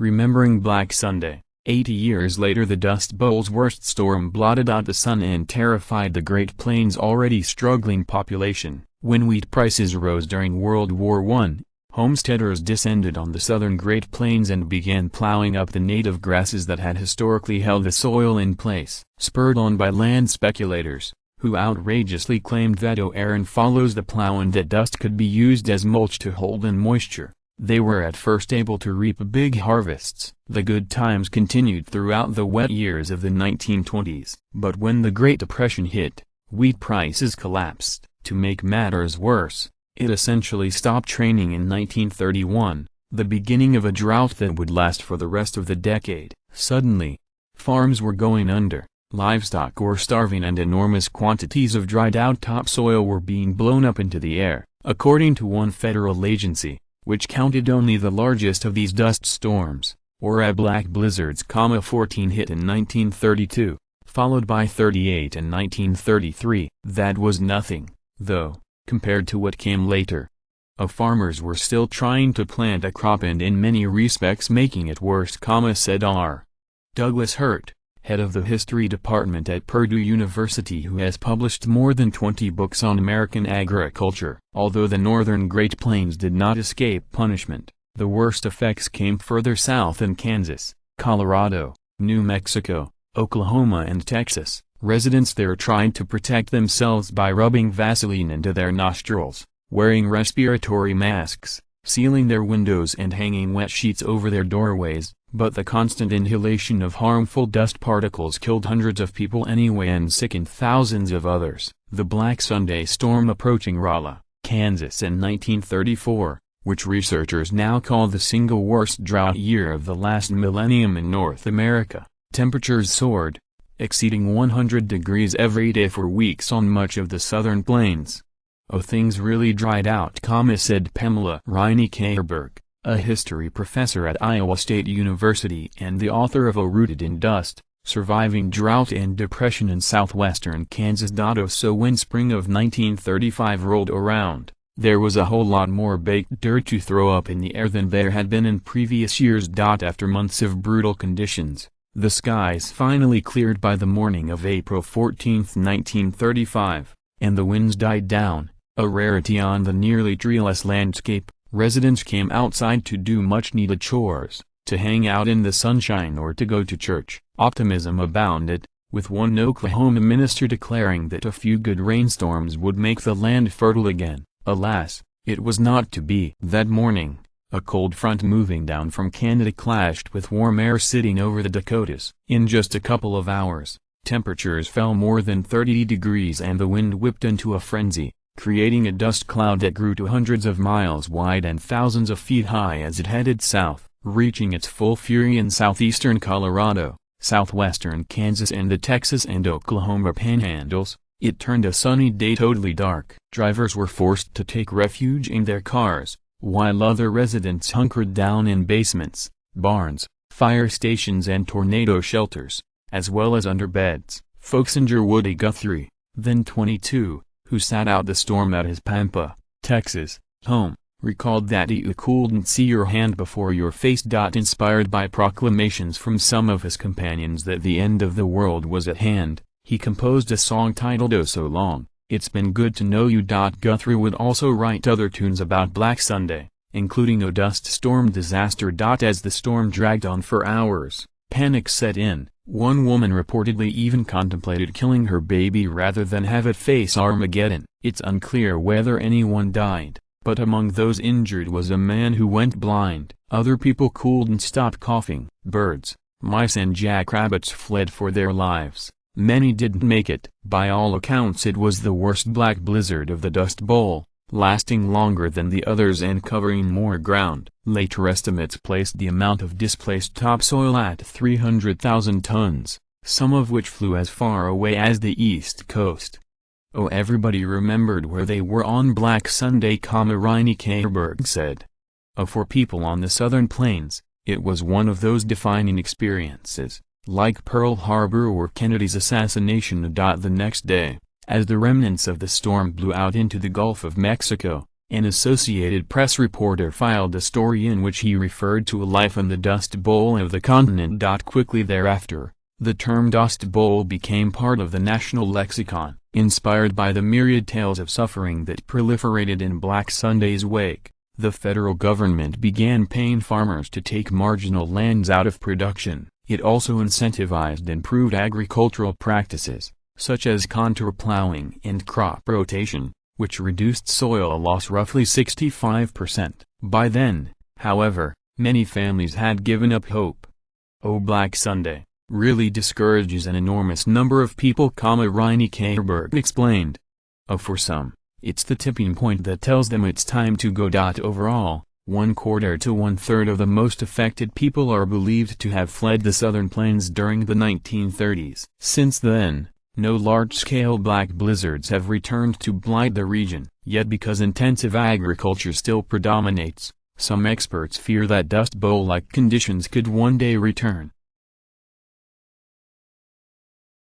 Remembering Black Sunday, 80 years later the Dust Bowl's worst storm blotted out the sun and terrified the Great Plains' already struggling population. When wheat prices rose during World War I, homesteaders descended on the southern Great Plains and began plowing up the native grasses that had historically held the soil in place. Spurred on by land speculators, who outrageously claimed that Aaron follows the plow and that dust could be used as mulch to hold in moisture, they were at first able to reap big harvests. The good times continued throughout the wet years of the 1920s. But when the Great Depression hit, wheat prices collapsed. To make matters worse, it essentially stopped training in 1931, the beginning of a drought that would last for the rest of the decade. Suddenly, farms were going under, livestock were starving and enormous quantities of dried-out topsoil were being blown up into the air. According to one federal agency, which counted only the largest of these dust storms, or black blizzards, 14 hit in 1932, followed by 38 in 1933. That was nothing, though, compared to what came later. Farmers were still trying to plant a crop and in many respects making it worse, said R. Douglas Hurt, head of the history department at Purdue University, who has published more than 20 books on American agriculture. Although the northern Great Plains did not escape punishment, the worst effects came further south in Kansas, Colorado, New Mexico, Oklahoma and Texas. Residents there tried to protect themselves by rubbing Vaseline into their nostrils, wearing respiratory masks, sealing their windows and hanging wet sheets over their doorways, but the constant inhalation of harmful dust particles killed hundreds of people anyway and sickened thousands of others. The Black Sunday storm approaching Rolla, Kansas in 1934, which researchers now call the single worst drought year of the last millennium in North America. Temperatures soared, exceeding 100 degrees every day for weeks on much of the southern plains. Things really dried out, said Pamela Riney-Kierberg, a history professor at Iowa State University and the author of Rooted in Dust, Surviving Drought and Depression in Southwestern Kansas. So when spring of 1935 rolled around, there was a whole lot more baked dirt to throw up in the air than there had been in previous years. After months of brutal conditions, the skies finally cleared by the morning of April 14, 1935, and the winds died down, a rarity on the nearly treeless landscape. Residents came outside to do much-needed chores, to hang out in the sunshine or to go to church. Optimism abounded, with one Oklahoma minister declaring that a few good rainstorms would make the land fertile again. Alas, it was not to be. That morning, a cold front moving down from Canada clashed with warm air sitting over the Dakotas. In just a couple of hours, temperatures fell more than 30 degrees and the wind whipped into a frenzy, creating a dust cloud that grew to hundreds of miles wide and thousands of feet high as it headed south, reaching its full fury in southeastern Colorado, southwestern Kansas and the Texas and Oklahoma panhandles. It turned a sunny day totally dark. Drivers were forced to take refuge in their cars, while other residents hunkered down in basements, barns, fire stations and tornado shelters, as well as under beds. Folksinger Woody Guthrie, then 22, who sat out the storm at his Pampa, Texas, home, recalled that you couldn't see your hand before your face. Inspired by proclamations from some of his companions that the end of the world was at hand, he composed a song titled "Oh So Long, It's Been Good to Know You." Guthrie would also write other tunes about Black Sunday, including a dust storm disaster. As the storm dragged on for hours, panic set in. One woman reportedly even contemplated killing her baby rather than have it face Armageddon. It's unclear whether anyone died, but among those injured was a man who went blind. Other people couldn't stop coughing. Birds, mice and jackrabbits fled for their lives. Many didn't make it. By all accounts it was the worst black blizzard of the Dust Bowl, lasting longer than the others and covering more ground. Later estimates placed the amount of displaced topsoil at 300,000 tons, some of which flew as far away as the East Coast. Everybody remembered where they were on Black Sunday, Riney-Kierberg said. For people on the southern plains, it was one of those defining experiences, like Pearl Harbor or Kennedy's assassination. The next day, as the remnants of the storm blew out into the Gulf of Mexico, An Associated Press reporter filed a story in which he referred to a life in the Dust Bowl of the continent. Quickly thereafter, the term Dust Bowl became part of the national lexicon, inspired by the myriad tales of suffering that proliferated in Black Sunday's wake. The federal government began paying farmers to take marginal lands out of production. It also incentivized improved agricultural practices, such as contour plowing and crop rotation, which reduced soil loss roughly 65%. By then, however, many families had given up hope. "Oh, Black Sunday really discourages an enormous number of people," Rini Kjærberg explained. For some, it's the tipping point that tells them it's time to go. Overall, 1/4 to 1/3 of the most affected people are believed to have fled the southern plains during the 1930s. Since then, no large-scale black blizzards have returned to blight the region. Yet because intensive agriculture still predominates, some experts fear that Dust Bowl-like conditions could one day return.